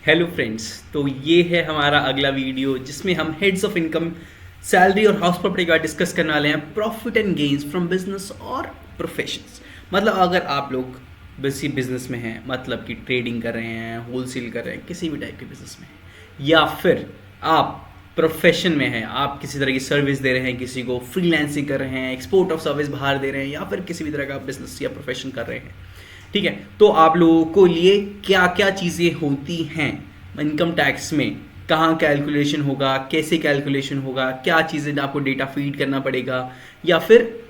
Hello friends. तो ये है हमारा अगला वीडियो जिसमें हम हेड्स ऑफ इनकम, सैलरी और हाउस प्रॉपर्टी का डिस्कस करने वाले हैं। Profit and gains from business और प्रोफेशंस। मतलब अगर आप लोग किसी बिजनेस में हैं, मतलब कि ट्रेडिंग कर रहे हैं, होलसेल कर रहे हैं, किसी भी टाइप के बिजनेस में हैं, या फिर आप प्रोफेशन में हैं, आप किसी तरह की सर्विस दे रहे हैं, किसी को फ्रीलांसिंग कर रहे हैं, एक्सपोर्ट ऑफ सर्विस बाहर दे रहे हैं, या फिर किसी भी तरह का बिजनेस या प्रोफेशन कर रहे हैं, ठीक है। तो आप लोगों को लिए क्या क्या चीज़ें होती हैं इनकम टैक्स में, कहाँ कैलकुलेशन होगा, कैसे कैलकुलेशन होगा, क्या चीज़ें आपको डेटा फीड करना पड़ेगा, या फिर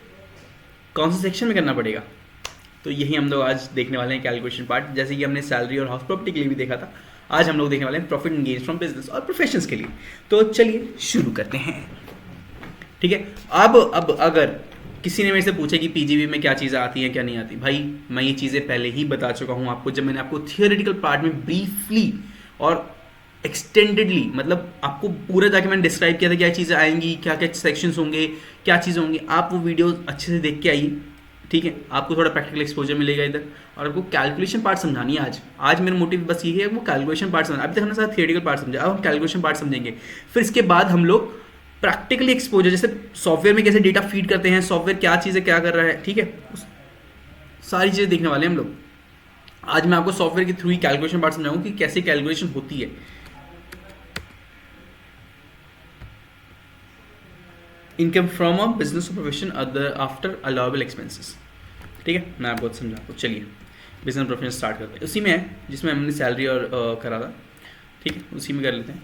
कौन से सेक्शन में करना पड़ेगा, तो यही हम लोग आज देखने वाले हैं कैलकुलेशन पार्ट। जैसे कि हमने सैलरी और हाउस प्रॉपर्टी के लिए भी देखा था, आज हम लोग देखने वाले हैं profit and gains from business और प्रोफेशंस के लिए। तो चलिए शुरू करते हैं, ठीक है। अब अगर किसी ने मेरे से पूछा कि पीजीबी में क्या चीज़ें आती हैं क्या नहीं आती, भाई मैं ये चीज़ें पहले ही बता चुका हूँ आपको, जब मैंने आपको थियोरेटिकल पार्ट में ब्रीफली और एक्सटेंडेडली, मतलब आपको पूरा जाके मैंने डिस्क्राइब किया था क्या चीज़ें आएंगी, क्या क्या सेक्शंस होंगे, क्या चीज़ें होंगी। आप वो वीडियो अच्छे से देख के आइए, ठीक है। आपको थोड़ा प्रैक्टिकल एक्सपोजर मिलेगा इधर, और आपको कैलकुलेशन पार्ट समझानी है। आज मेरा मोटिव बस ये है, वो कैलकुलेशन पार्ट समझना। अभी तक हमने सारा थियोरेटिकल पार्ट समझा, अब हम कैलकुलेशन पार्ट समझेंगे। फिर इसके बाद हम लोग प्रैक्टिकली एक्सपोजर, जैसे सॉफ्टवेयर में कैसे डेटा फीड करते हैं, सॉफ्टवेयर क्या चीज़ें क्या कर रहा है, ठीक है, सारी चीज़ें देखने वाले हैं हम लोग। आज मैं आपको सॉफ्टवेयर के थ्रू ही कैलकुलेशन पार्ट समझाऊंगा कि कैसे कैलकुलेशन होती है। Income from a business profession other after allowable expenses, ठीक है। मैं आपको समझाता हूँ। चलिए बिजनेस प्रोफेशन स्टार्ट करते हैं। उसी में है जिसमें हमने सैलरी और करा था, ठीक है, उसी में कर लेते हैं।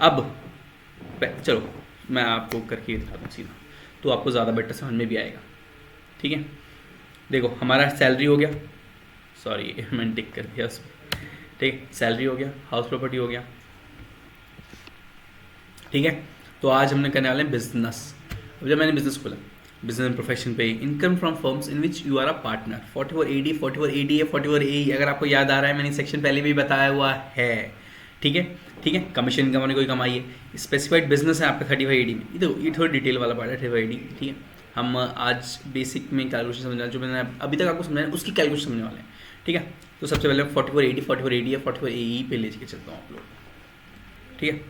अब चलो मैं आपको करके दिखाता हूँ सीधा, तो आपको ज़्यादा बेटर समझ में भी आएगा, ठीक है। देखो हमारा सैलरी हो गया, सॉरी मैंने टिक कर दिया उसमें, ठीक है। सैलरी हो गया, हाउस प्रॉपर्टी हो गया, ठीक है। तो आज हमने करने वाले हैं बिजनेस। अब जब मैंने बिजनेस खोला, बिजनेस प्रोफेशन पे income from firms in which you are a partner, 44AD 44AD है 44AE, अगर आपको याद आ रहा है मैंने सेक्शन पहले भी बताया हुआ है, ठीक है, ठीक है। कमीशन इनकम होने कोई कमाई है, स्पेसिफाइड बिजनेस है आपका 35AD में। ये थोड़ा डिटेल वाला पार्ट है 35AD, ठीक है। हम आज बेसिक में कैलकुलेशन समझना, जो मैंने अभी तक आपको समझाया उसकी कैलकुलेशन समझने वाले हैं, ठीक है। तो सबसे पहले 44AD या 44AE पे ले चलता हूँ आप लोग, ठीक है।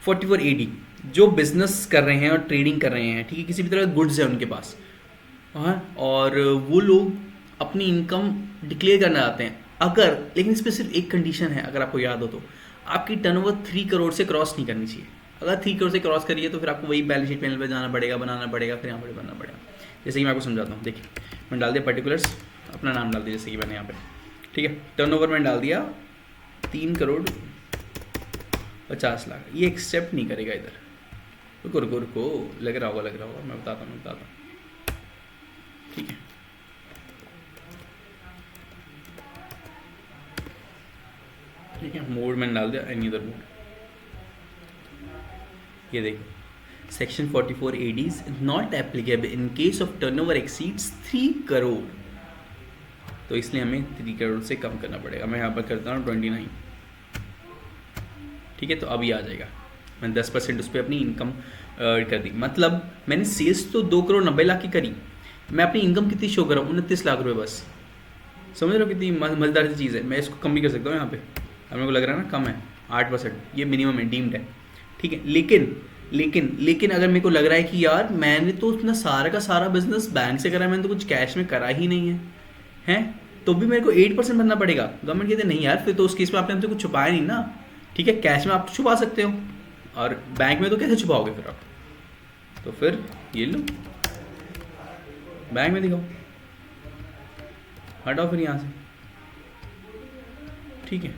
44AD जो बिजनेस कर रहे हैं और ट्रेडिंग कर रहे हैं, ठीक है, किसी भी तरह का गुड्स है उनके पास, हाँ, और वो लोग अपनी इनकम डिक्लेयर करना चाहते हैं, अगर, लेकिन इस पर सिर्फ एक कंडीशन है, अगर आपको याद हो तो, आपकी टर्नओवर 3 करोड़ से क्रॉस नहीं करनी चाहिए। अगर 3 करोड़ से क्रॉस करिए तो फिर आपको वही बैलेंस शीट पैनल पर जाना पड़ेगा, बनाना पड़ेगा, फिर यहाँ पर बनना पड़ेगा। जैसे कि मैं आपको समझाता हूँ, देखिए मैंने डाल दिया पर्टिकुलर्स, अपना नाम डाल दिया जैसे कि मैंने यहाँ पे, ठीक है। टर्नओवर मैंने डाल दिया 3,50,00,000, ये एक्सेप्ट नहीं करेगा इधर। रुको रुको रुको, लग रहा होगा मैं बताता हूँ, ठीक है। ठीक है, मोड मैंने डाल दिया एनी अदर मोड। ये देखो section 44AD is not applicable in case of turnover exceeds 3 crore, तो इसलिए हमें 3 करोड़ से कम करना पड़ेगा। मैं यहाँ पर करता हूँ 29, ठीक है। तो अब ये आ जाएगा, मैंने 10% उस पर अपनी इनकम कर दी, मतलब मैंने सेल्स तो 2,90,00,000 की करी, मैं अपनी इनकम कितनी शो कर रहा हूँ, 29 लाख रुपये बस। समझ रहे हो कितनी मज़ेदार सी चीज़ है। मैं इसको कम भी कर सकता हूँ यहाँ पे, अब मेरे को लग रहा है ना कम है, 8%, ये मिनिमम है, डीम्ड है, ठीक है। लेकिन अगर मेरे को लग रहा है कि यार मैंने तो इतना सारा का सारा बिजनेस बैंक से करा है, मैंने तो कुछ कैश में करा ही नहीं है, हैं, तो भी मेरे को 8% भरना पड़ेगा। गवर्नमेंट कहते नहीं यार, फिर तो उस केस में आपने हमसे कुछ छुपाया नहीं ना, ठीक है। कैश में आप तो छुपा सकते हो, और बैंक में तो कैसे छुपाओगे फिर आप, तो फिर ये लो बैंक में दिखाओ, हटाओ फिर यहाँ से, ठीक है।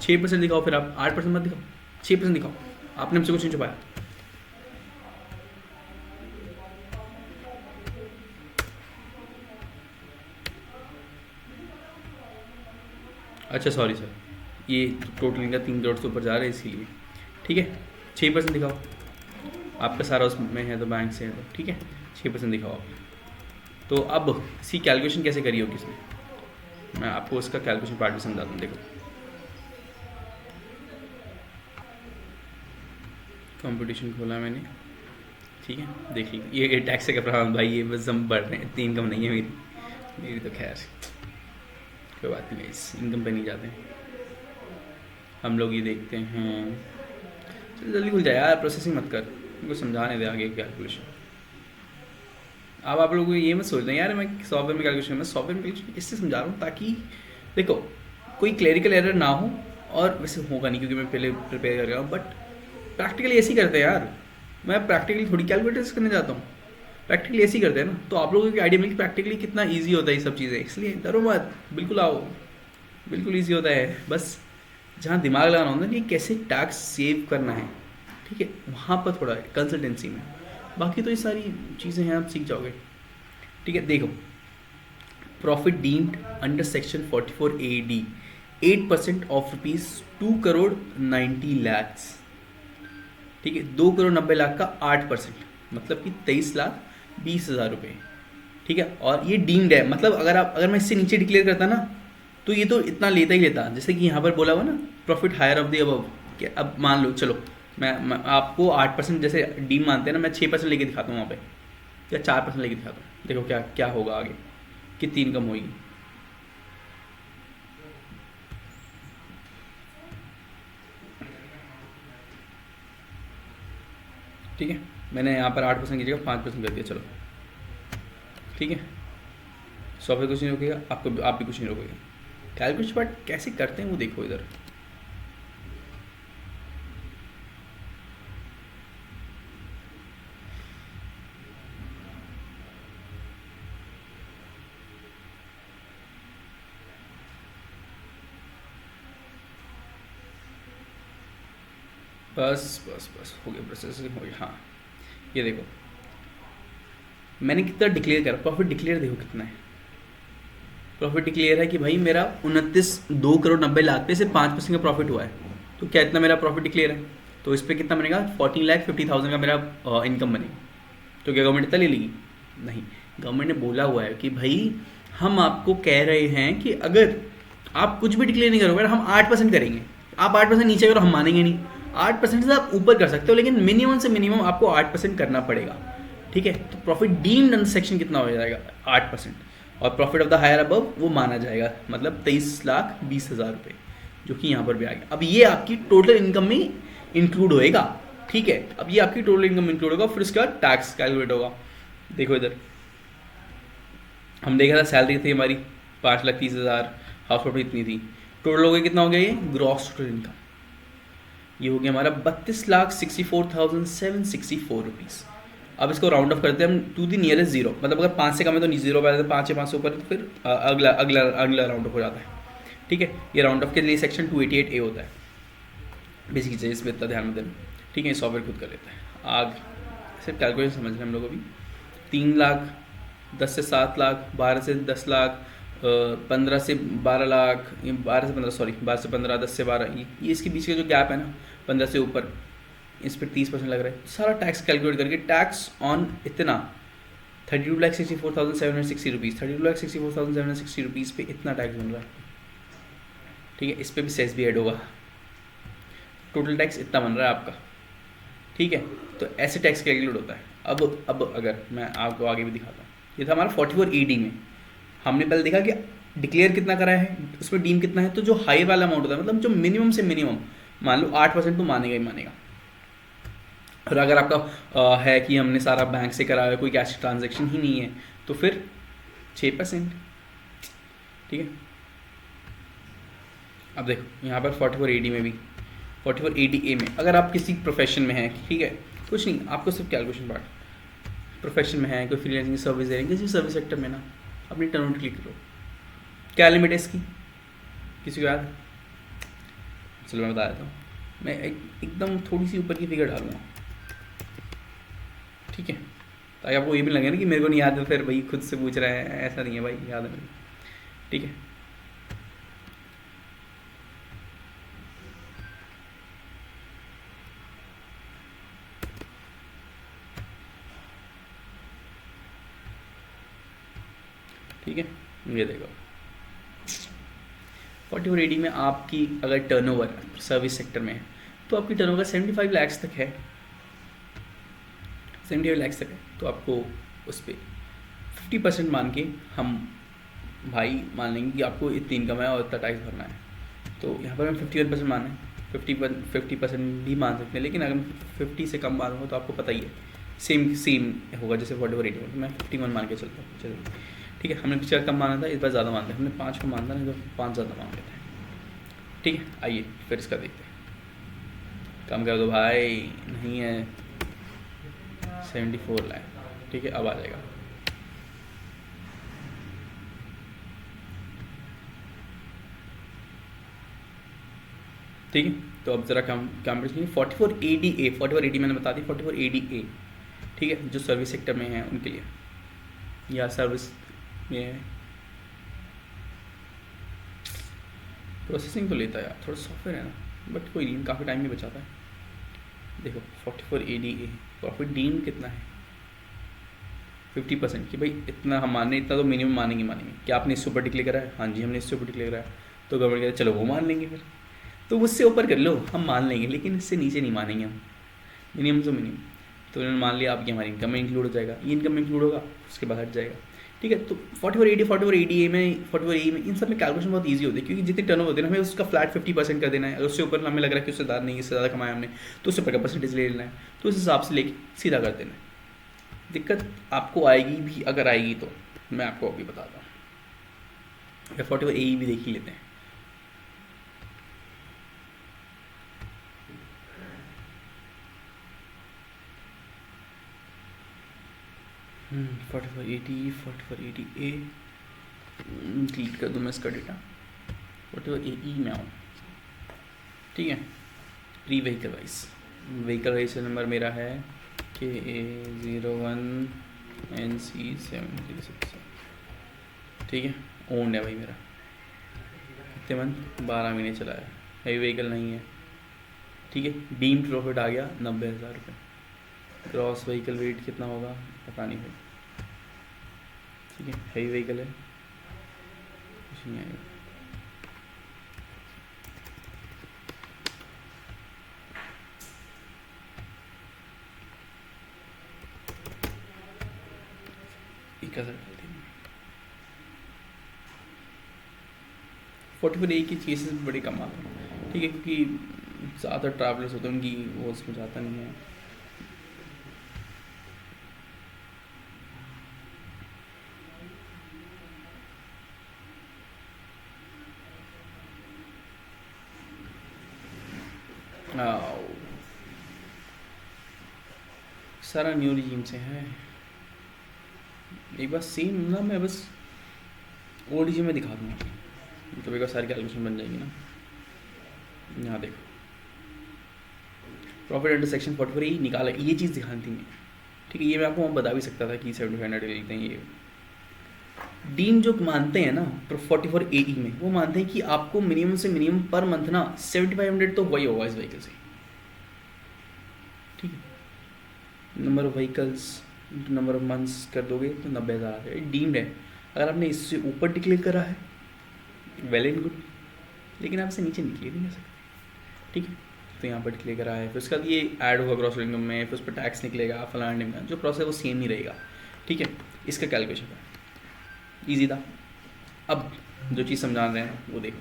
6% दिखाओ, फिर आप 8% मत दिखाओ, 6% दिखाओ, आपने हमसे कुछ नहीं छुपाया। अच्छा सॉरी सर, ये टोटल इनका 3 करोड़ से ऊपर जा रहा है इसीलिए, ठीक है। 6% दिखाओ, आपका सारा उसमें है तो बैंक से है तो, ठीक है, 6% दिखाओ आप। तो अब इसकी कैलकुलेशन कैसे करी होगी इसने, मैं आपको इसका कैलकुलेशन पार्ट भी समझाता हूँ। देखो कंपटीशन खोला मैंने, ठीक है, देख लीजिए ये टैक्स का प्रावधान भाई, ये बस हम बढ़ रहे हैं, इतनी इनकम नहीं है मेरी तो खैर, कोई बात नहीं गाइस, इनकम पे नहीं जाते हैं हम लोग, ये देखते हैं। चल जल्दी खुल जाए यार, प्रोसेसिंग मत कर, उनको समझाने दे आगे कैलकुलेशन। अब आप लोगों को ये मत सोचते हैं यार मैं सॉफ्टवेयर में कैलकुलेशन, मैं सॉफ्टवेयर में कैलकुलेशन इससे समझा रहा हूँ ताकि देखो कोई क्लरिकल एरर ना हो, और वैसे होगा नहीं क्योंकि मैं पहले प्रिपेयर कर रहा हूँ, बट प्रैक्टिकली ऐसे ही करते हैं यार। मैं प्रैक्टिकली थोड़ी कैलकुलेटर्स करने जाता हूँ, प्रैक्टिकली ऐसे ही करते हैं ना, तो आप लोगों की आइडिया मिली प्रैक्टिकली कितना ईजी होता है ये सब चीज़ें। इसलिए डरो मत, बिल्कुल आओ, बिल्कुल ईजी होता है। बस जहाँ दिमाग लगाना होता है कि कैसे टैक्स सेव करना है, ठीक है, वहाँ पर थोड़ा कंसल्टेंसी में, बाकी तो ये सारी चीज़ें हैं आप सीख जाओगे। ठीक है, देखो profit deemed under section 44 AD 8% of rupees 2,90,00,000। ठीक है, 2,90,00,000 का 8%, मतलब कि 23,20,000 रुपये। ठीक है, और ये डीम्ड है, मतलब अगर मैं इससे नीचे डिक्लेयर करता ना तो ये तो इतना लेता ही लेता। जैसे कि यहाँ पर बोला हुआ ना profit higher of the above, कि अब मान लो चलो मैं आपको 8% जैसे डीम मानते हैं ना, मैं 6% लेके दिखाता हूँ वहाँ पे, या 4% लेके दिखाता हूँ। देखो क्या क्या होगा आगे, कितनी इनकम होगी। ठीक है, मैंने यहाँ पर 8% की जगह 5% कर दिया, चलो ठीक है। सॉफ्टवेयर कुछ नहीं रोकेगा आपको, आप भी कुछ नहीं रोकेगा। कैलकुलेशन बट कैसे करते हैं वो देखो इधर। बस बस बस हो गया, प्रोसेसिंग हो गया। हाँ ये देखो मैंने कितना डिक्लेयर करा, प्रॉफिट डिक्लेयर देखो कितना है। प्रॉफिट डिक्लेयर है कि भाई मेरा 2,90,00,000 पे से 5% का प्रॉफिट हुआ है, तो क्या इतना मेरा प्रॉफिट डिक्लेयर है, तो इस पर कितना बनेगा 14,50,000 का मेरा इनकम बनेगा। तो क्या गवर्नमेंट इतना ले लेगी? नहीं, गवर्नमेंट ने बोला हुआ है कि भाई हम आपको कह रहे हैं कि अगर आप कुछ भी डिक्लेयर नहीं करोगे, हम 8% करेंगे, आप 8% नीचे करो हम मानेंगे नहीं। 8% से आप ऊपर कर सकते हो, लेकिन मिनिमम से मिनिमम आपको 8% करना पड़ेगा। ठीक है, तो प्रॉफिट डीम्ड अंडर सेक्शन कितना हो जाएगा 8%, और profit of the higher above वो माना जाएगा, मतलब 23,20,000 रुपये, जो कि यहाँ पर भी आ गया। अब ये आपकी टोटल इनकम में इंक्लूड होएगा। ठीक है, अब ये आपकी टोटल इनकम इंक्लूड होगा, फिर उसके बाद टैक्स कैलकुलेट होगा। देखो इधर हम देखा था सैलरी थी हमारी 5,30,000, हाउस प्रॉफिट इतनी थी, टोटल हो गया कितना हो गया ये ग्रॉस टोटल इनकम, ये हो गया हमारा 32,64,764 रुपीज़। अब इसको राउंड ऑफ करते हैं हम टू दी नियरेस्ट जीरो, मतलब अगर 5 से कम है तो जीरो पे आते हैं, 5 से 5 से ऊपर तो फिर अगला अगला अगला राउंड ऑफ हो जाता है। ठीक है, ये राउंड ऑफ के लिए सेक्शन 288A होता है, बेसिक चीज़ इसमें इतना ध्यान में देना। ठीक है, सॉफ्टवेयर खुद कर लेता है। आग सिर्फ कैलकुलेशन समझ रहे हैं हम लोग। अभी 3 लाख, 10 से 7 लाख, 12 से 10 लाख, 15 से 12 लाख, 12 से 15 सॉरी 12 से 15, 10 से 12, ये इसके बीच का जो गैप है ना 15 से ऊपर, इस पर 30% लग रहा है। सारा टैक्स कैलकुलेट करके टैक्स ऑन इतना 32,64,760 रुपीज़, 32,64,760 रुपीज़ पे इतना टैक्स बन रहा है। ठीक है, इस पर भी सेस भी ऐड होगा, टोटल टैक्स इतना बन रहा है आपका। ठीक है, तो ऐसे टैक्स कैलकुलेट होता है। अब अगर मैं आपको आगे भी दिखाता हूँ, ये था हमारा 44 AD में। हमने पहले देखा कि डिक्लेयर कितना करा है, उसमें डीम कितना है, तो जो हाई वाला अमाउंट होता है, मतलब जो मिनिमम से मिनिमम मान लो 8% तो मानेगा ही मानेगा। और अगर आपका है कि हमने सारा बैंक से करा है, कोई कैश ट्रांजैक्शन ही नहीं है, तो फिर 6%। ठीक है, अब देखो यहाँ पर 44 AD में भी, 44 ADA में अगर आप किसी प्रोफेशन में हैं, ठीक है, कुछ नहीं आपको सिर्फ कैलकुलेशन पार्ट, प्रोफेशन में है, कोई फ्रीलांसिंग सर्विस दे रहे हैं किसी सर्विस सेक्टर में ना, अपनी टर्न क्लिक करो। क्या लिमिट है इसकी, किसी को याद? चलो मैं बता देता हूँ, मैं एकदम थोड़ी सी ऊपर की फिगर डालूंगा। ठीक है, ताकि आपको ये भी लगे ना कि मेरे को नहीं याद है, फिर भाई खुद से पूछ रहे हैं, ऐसा नहीं है भाई, याद है मेरे को। ठीक है, ठीक है, ये देखो 44 AD में आपकी अगर टर्नओवर सर्विस सेक्टर में है तो आपकी टर्नओवर 75 लाख तक है, 75 लाख तक है, तो आपको उस पर 50% मान के हम भाई मान लेंगे कि आपको इतनी इनकम है और इतना टैक्स भरना है, तो यहाँ पर हम 51% माने, 50% भी मान सकते हैं, लेकिन अगर 50 से कम मानूंगा तो आपको पता ही है सेम सेम होगा जैसे 44 80, तो मैं 51 मान के चलता हूँ। चलो ठीक है, हमने पिछले बार कम माना था, इस बार ज़्यादा मानते हैं, हमने 5 को मानता नहीं तो 5 ज़्यादा मान लेते हैं। ठीक है, आइए फिर इसका देखते हैं। कम कर दो भाई, नहीं है 74 लाख। ठीक है, अब आ जाएगा। ठीक है, तो अब ज़रा काम 44 ADA, 44 AD मैंने बता दी, 44 ADA। ठीक है, जो सर्विस सेक्टर में है उनके लिए, या सर्विस में प्रोसेसिंग तो लेता है यार, थोड़ा सॉफ्टवेयर है ना, बट कोई नहीं, काफ़ी टाइम भी बचाता है। देखो 44 ADA, प्रॉफिट डीम कितना है 50% की, भाई इतना हम माने, इतना तो मिनिमम मानेंगे क्या आपने इससे ऊपर डिक्लेयर करा है? हाँ जी हमने इससे ऊपर डिक्लेयर करा है, तो गवर्नमेंट कहते चलो वो मान लेंगे फिर, तो उससे ऊपर कर लो हम मान लेंगे, लेकिन इससे नीचे नहीं मानेंगे हम, मिनिमम तो मिनिमम। तो उन्होंने मान लिया आपकी हमारी इनकम में इंक्लूड हो जाएगा, ये इनकम में इंक्लूड होगा, उसके बाद हट जाएगा। ठीक है, तो 44 AD 44 ADA में 44 AE में इन सब में कैलकुलेशन बहुत ईजी होती है, क्योंकि जितने टर्न होते हैं हमें उसका फ्लैट 50% कर देना है, अगर उससे ऊपर हमें लग रहा है कि उससे ज़्यादा नहीं, इससे ज़्यादा कमाया हमने, तो उससे ऊपर का परसेंटेज ले लेना है, तो उस हिसाब से लेके सीधा कर देना है। दिक्कत आपको आएगी भी, अगर आएगी तो मैं आपको अभी बताता हूँ। 44 AE भी देख ही लेते हैं। फोर्टी फोर एटी ए क्लिक कर दूँ मैं इसका डेटा, 44 AE में आऊँ। ठीक है, pre vehicle wise, vehicle wise number मेरा है KA01NC706। ठीक है, ओन्ड है भाई मेरा, कितने मंथ 12 महीने चला है, हैवी व्हीकल नहीं है। ठीक है, डीम्ड प्रॉफिट आ गया 90,000 रुपये, क्रॉस व्हीकल वेट कितना होगा पता नहीं भाई। ठीक है, हैवी व्हीकल है, कुछ नहीं आएगा। कैसा 44 A की केसेस बड़े कम आते हैं। ठीक है, क्योंकि ज़्यादा ट्रैवलर्स होते हैं, उनकी वो उसमें जाता नहीं है। सारा न्यू रिजीम से है, एक बार सेम ना, मैं बस ओल्ड रिजीम में दिखा दूँगा, तो एक बार सारी कैलकुलेशन बन जाएगी ना। यहाँ देखो प्रॉफिट अंडर सेक्शन 44 निकाला, ये चीज़ दिखानी थी मैं। ठीक है, ये मैं आपको बता भी सकता था कि 7500 लिखते हैं। ये डीन जो मानते हैं ना 44 AE में, वो मानते हैं कि आपको मिनिमम से मिनिमम पर मंथ ना 7500 तो वही होगा इस व्हीकल से। ठीक है, number of vehicles number of months कर दोगे तो 90,000 आ जाएगा, डीम्ड है। अगर आपने इससे ऊपर डिक्लेयर करा है वेल एंड गुड, लेकिन आप इसे नीचे निकले नहीं कर सकते। ठीक है, तो यहाँ पर डिक्लेयर करा है, फिर उसके बाद ये ऐड होगा ग्रॉस इनकम में, फिर उस पर टैक्स निकलेगा, फलाने में जो प्रोसेस वो सेम ही रहेगा। ठीक है, इसका कैलकुलेशन है ईजी था। अब जो चीज़ समझा रहे हैं वो देखो,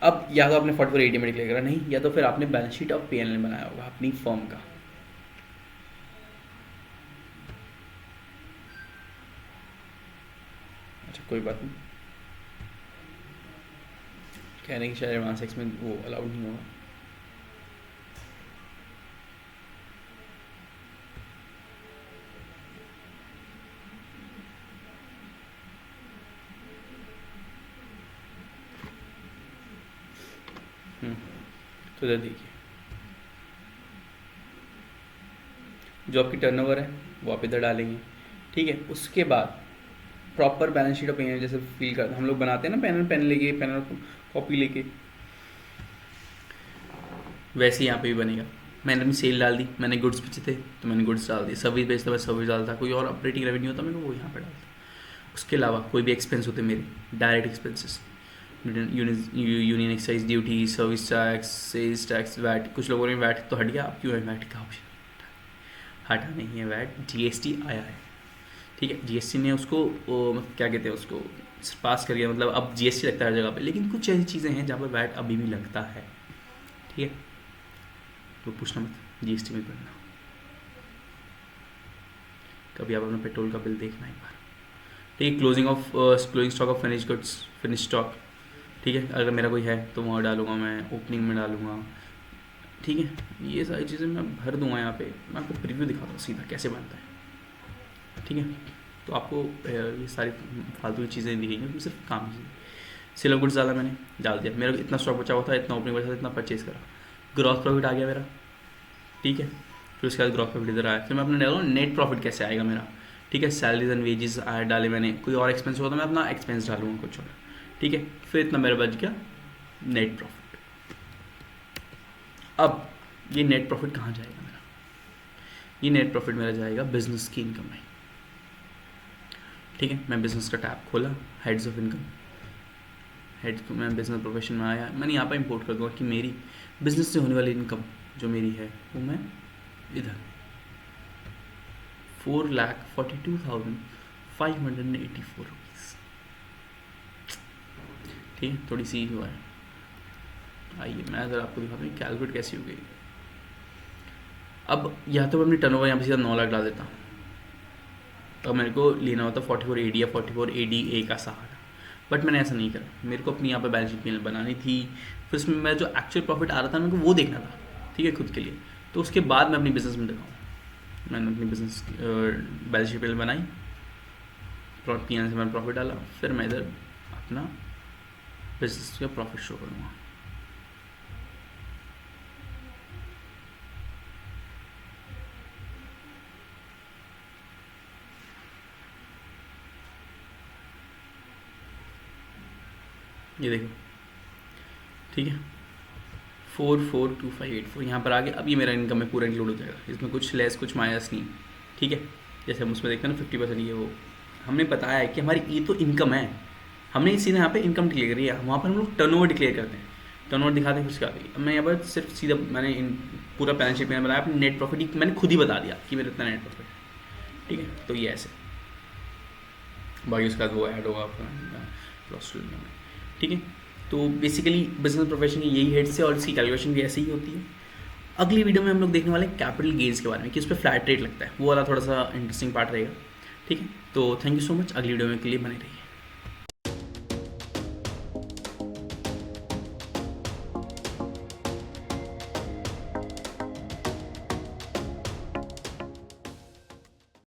अब या तो आपने 44 AD में डिक्लेयर करा नहीं, या तो फिर आपने बैलेंस शीट ऑफ PNL बनाया होगा अपनी फर्म का। अच्छा कोई बात नहीं, कह रहे हैं कि शायद एडवांस एक्स में वो अलाउड नहीं होगा। तो इधर देखिए, जो आपकी टर्नओवर है वो आप इधर डालेंगे। ठीक है, उसके बाद प्रॉपर बैलेंस शीट ऑफ पेन जैसे फील कर हम लोग बनाते हैं ना, पेन लेके पेन कॉपी लेके, वैसे ही यहाँ पे भी बनेगा। मैंने अपनी सेल डाल दी, मैंने गुड्स बेचे थे तो मैंने गुड्स डाल दी, सर्विस बेचता मैं सर्विस डालता, कोई और ऑपरेटिंग रेवेन्यू होता मेरे को वो यहाँ पे डालता। उसके अलावा कोई भी एक्सपेंस होते मेरे direct expenses, union excise duty, service tax, sales tax, VAT. कुछ लोगों ने वैट तो हट गया, अब क्यों है वैट का ऑप्शन? हटा नहीं है वैट, GST आया है। ठीक है, GST ने उसको क्या कहते हैं उसको पास कर गया, मतलब अब जीएसटी लगता है हर जगह पे, लेकिन कुछ ऐसी चीज़ें हैं जहाँ पर वैट अभी भी लगता है, ठीक है। तो पूछना मत, जीएसटी में पढ़ना, कभी आप अपना पेट्रोल का बिल देखना एक बार, ठीक है। Closing stock of finish goods, finish stock, ठीक है। अगर मेरा कोई है तो वहाँ डालूंगा, मैं ओपनिंग में डालूंगा, ठीक है। ये सारी चीज़ें मैं भर दूंगा यहाँ पे, मैं आपको प्रीव्यू दिखाता हूँ सीधा कैसे बनता है, ठीक है। तो आपको ये सारी फालतू की चीज़ें दिखेंगी, तो सिर्फ काम की सेल ऑफ गुड्स डाला, मैंने डाल दिया, मेरा इतना स्टॉक बचा हुआ था, इतना ओपनिंग बचा था, इतना परचेज करा, ग्रॉस प्रॉफिट आ गया मेरा, ठीक है। फिर उसके बाद ग्रॉस प्रॉफिट इधर आया, फिर मैं अपने डालूँ नेट प्रॉफिट कैसे आएगा मेरा, ठीक है। सैलरीज एंड वेजेस डाले मैंने, कोई और एक्सपेंस हुआ तो मैं अपना एक्सपेंस डालूंगा कुछ और, ठीक है। फिर इतना मेरा बच गया नेट प्रॉफिट। अब ये नेट प्रॉफिट कहाँ जाएगा मेरा, ये नेट प्रॉफिट मेरा जाएगा बिजनेस की इनकम में, ठीक है। मैं बिजनेस का टैब खोला, हेड्स ऑफ इनकम, मैं बिजनेस प्रोफेशन में आया, मैंने यहाँ पर इंपोर्ट कर दूँगा कि मेरी बिजनेस से होने वाली इनकम जो मेरी है वो मैं इधर 4,42,584 रुपीज़, ठीक है। थोड़ी सी हुआ है, आइए मैं अगर आपको दिखाता हूँ कैलकुलेट कैसी हो गई। अब या तो मैं अपनी टर्नओवर यहाँ पे सीधा 9 लाख डाल देता, तो मेरे को लेना होता 44 AD या 44 ADA का सहारा, बट मैंने ऐसा नहीं करा, मेरे को अपनी यहाँ पे बैलेंस शीट बनानी थी, फिर उसमें मैं जो एक्चुअल प्रॉफिट आ रहा था मेरे को वो देखना था, ठीक है, खुद के लिए। तो उसके बाद मैं अपनी बिजनेस में दिखाऊँ, मैंने अपनी बिजनेस बैलेंस शीट बनाई, P&L से मैंने प्रॉफिट डाला, फिर मैं इधर अपना बिजनेस का प्रॉफिट शो करूँगा। ये देखो, ठीक है, 442584 यहाँ पर आ गया। अब ये मेरा इनकम में पूरा इंक्लूड हो जाएगा, इसमें कुछ लेस कुछ माइनस नहीं, ठीक है। जैसे हम उसमें देखते हैं ना 50%, ये वो हमने बताया है कि हमारी ये तो इनकम है, हमने इसी यहाँ पे इनकम डिक्लेयर करी है, वहाँ पर हम लोग टर्नओवर डिक्लेयर करते हैं, टर्नओवर दिखाते हैं उसका। अब मैं यहाँ पर सिर्फ सीधा मैंने पूरा बैलेंस शीट मैंने बनाया, अपने नेट प्रॉफिट मैंने खुद ही बता दिया कि मेरा इतना नेट प्रॉफिट है, ठीक है। तो ये ऐसे, बाकी उसके बाद वो ऐड होगा आपका, ठीक है। तो बेसिकली बिजनेस प्रोफेशन की यही हेड्स है और इसकी कैलकुलेशन भी ऐसे ही होती है। अगली वीडियो में हम लोग देखने वाले हैं कैपिटल गेन्स के बारे में, कि उस पर फ्लैट रेट लगता है, वो वाला थोड़ा सा इंटरेस्टिंग पार्ट रहेगा, ठीक है। तो थैंक यू सो मच, अगली वीडियो में के लिए बने रहिए।